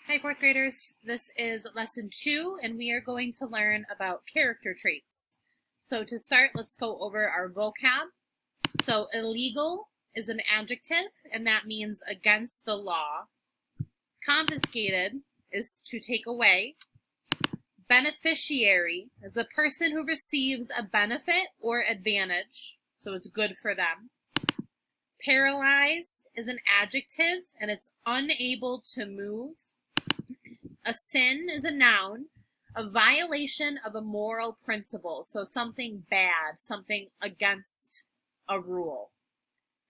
Hi, fourth graders. This is lesson 2, and we are going to learn about character traits. So to start, let's go over our vocab. So illegal is an adjective, and that means against the law. Confiscated is to take away. Beneficiary is a person who receives a benefit or advantage, so it's good for them. Paralyzed is an adjective, and it's unable to move. A sin is a noun, a violation of a moral principle, so something bad, something against a rule.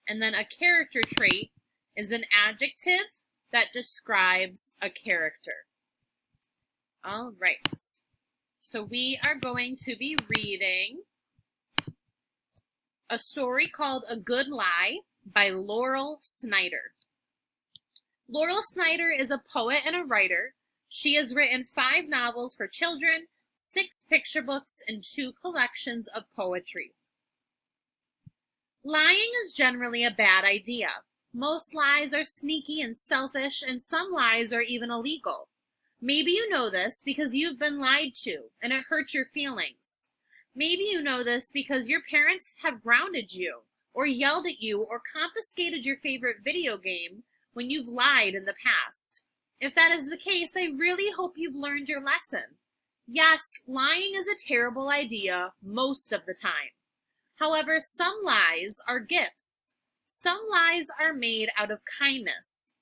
And then a character trait is an adjective that describes a character. All right, so we are going to be reading a story called A Good Lie by Laurel Snyder. Laurel Snyder is a poet and a writer. She has written 5 novels for children, 6 picture books, and 2 collections of poetry. Lying is generally a bad idea. Most lies are sneaky and selfish, and some lies are even illegal. Maybe you know this because you've been lied to, and it hurts your feelings. Maybe you know this because your parents have grounded you, or yelled at you, or confiscated your favorite video game when you've lied in the past. If that is the case, I really hope you've learned your lesson. Yes, lying is a terrible idea most of the time. However, some lies are gifts. Some lies are made out of kindness.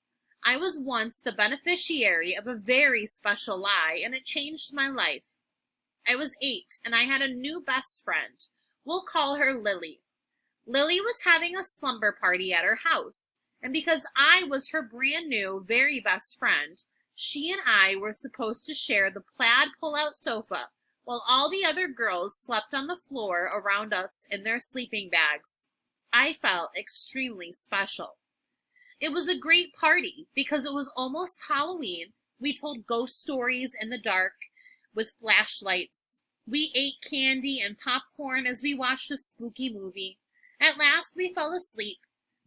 I was once the beneficiary of a very special lie, and it changed my life. I was 8, and I had a new best friend. We'll call her Lily. Lily was having a slumber party at her house. And because I was her brand new, very best friend, she and I were supposed to share the plaid pull-out sofa, while all the other girls slept on the floor around us in their sleeping bags. I felt extremely special. It was a great party because it was almost Halloween. We told ghost stories in the dark with flashlights. We ate candy and popcorn as we watched a spooky movie. At last, we fell asleep.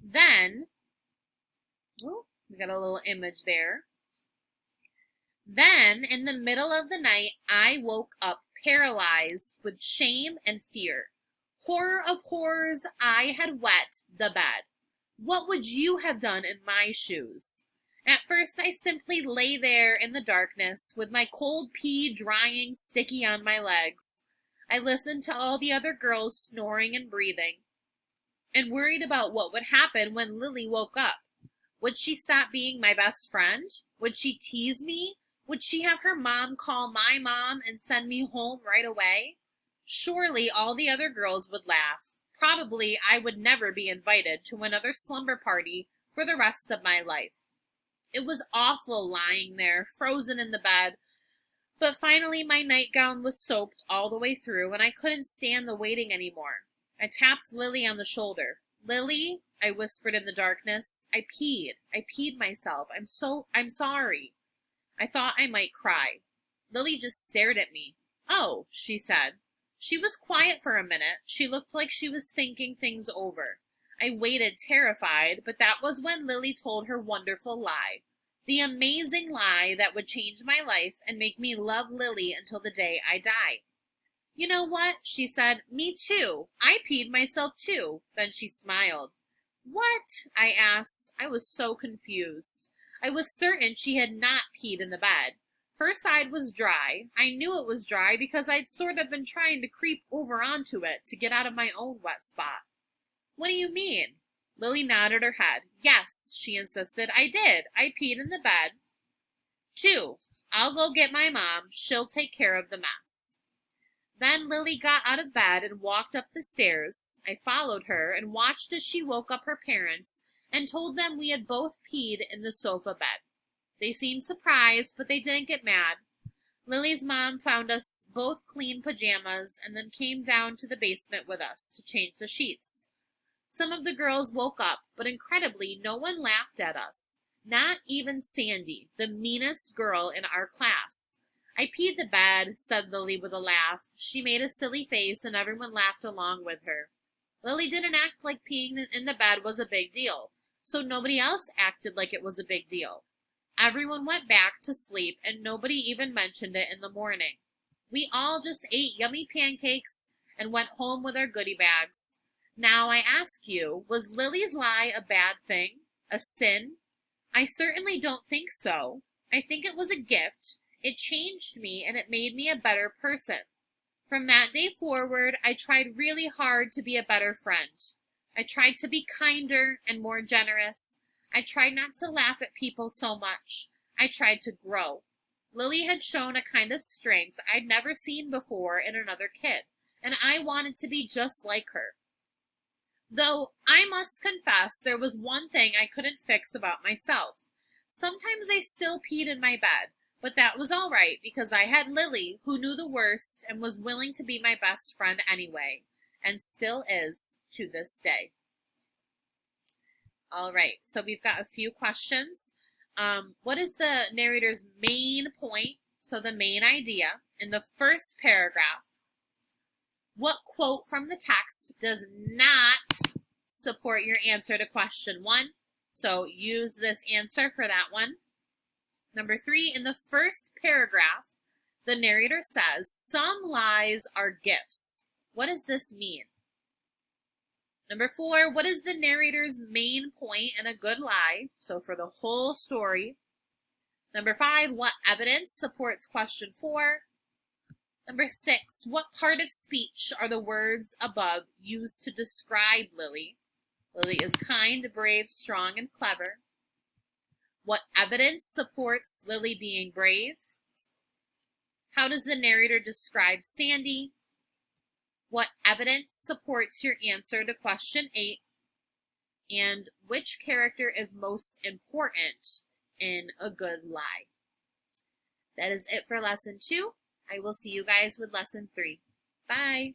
Then, oh, we got a little image there. Then, in the middle of the night, I woke up paralyzed with shame and fear. Horror of horrors, I had wet the bed. What would you have done in my shoes? At first, I simply lay there in the darkness with my cold pee drying sticky on my legs. I listened to all the other girls snoring and breathing, and worried about what would happen when Lily woke up. Would she stop being my best friend? Would she tease me? Would she have her mom call my mom and send me home right away? Surely all the other girls would laugh. Probably I would never be invited to another slumber party for the rest of my life. It was awful lying there, frozen in the bed. But finally my nightgown was soaked all the way through, and I couldn't stand the waiting anymore. I tapped Lily on the shoulder. Lily, I whispered in the darkness, I peed myself. I'm sorry. I thought I might cry. Lily just stared at me. Oh, she said. She was quiet for a minute. She looked like she was thinking things over. I waited terrified, but that was when Lily told her wonderful lie. The amazing lie that would change my life and make me love Lily until the day I die. You know what? She said. Me too. I peed myself too. Then she smiled. What? I asked. I was so confused. I was certain she had not peed in the bed. Her side was dry. I knew it was dry because I'd sort of been trying to creep over onto it to get out of my own wet spot. What do you mean? Lily nodded her head. Yes, she insisted. I did. I peed in the bed. 2. I'll go get my mom. She'll take care of the mess. Then Lily got out of bed and walked up the stairs. I followed her and watched as she woke up her parents and told them we had both peed in the sofa bed. They seemed surprised, but they didn't get mad. Lily's mom found us both clean pajamas and then came down to the basement with us to change the sheets. Some of the girls woke up, but incredibly, no one laughed at us. Not even Sandy, the meanest girl in our class. I peed the bed, said Lily with a laugh. She made a silly face, and everyone laughed along with her. Lily didn't act like peeing in the bed was a big deal, so nobody else acted like it was a big deal. Everyone went back to sleep and nobody even mentioned it in the morning. We all just ate yummy pancakes and went home with our goodie bags. Now I ask you, was Lily's lie a bad thing? A sin? I certainly don't think so. I think it was a gift. It changed me and it made me a better person. From that day forward, I tried really hard to be a better friend. I tried to be kinder and more generous. I tried not to laugh at people so much. I tried to grow. Lily had shown a kind of strength I'd never seen before in another kid, and I wanted to be just like her. Though I must confess there was one thing I couldn't fix about myself. Sometimes I still peed in my bed, but that was all right because I had Lily, who knew the worst and was willing to be my best friend anyway, and still is to this day. All right, so we've got a few questions. What is the narrator's main point? So the main idea in the first paragraph. What quote from the text does not support your answer to question 1? So use this answer for that one. Number 3, in the first paragraph, the narrator says, some lies are gifts. What does this mean? Number 4, what is the narrator's main point in a good lie? So for the whole story. Number 5, what evidence supports question 4? Number 6, what part of speech are the words above used to describe Lily? Lily is kind, brave, strong, and clever. What evidence supports Lily being brave? How does the narrator describe Sandy? What evidence supports your answer to question 8? And which character is most important in a good lie? That is it for lesson 2. I will see you guys with lesson 3. Bye.